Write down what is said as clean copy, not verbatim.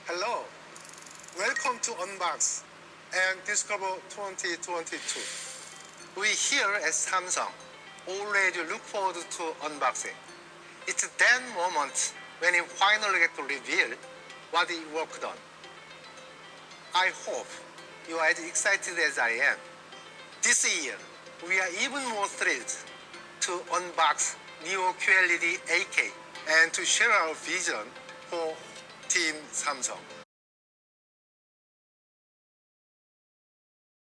Hello, welcome to Unbox and Discover 2022. We here at Samsung already look forward to unboxing. It's that moment when you finally get to reveal what you worked on. I hope you are as excited as I am. This year, we are even more thrilled to unbox Neo QLED 8K and to share our vision for Team Samsung.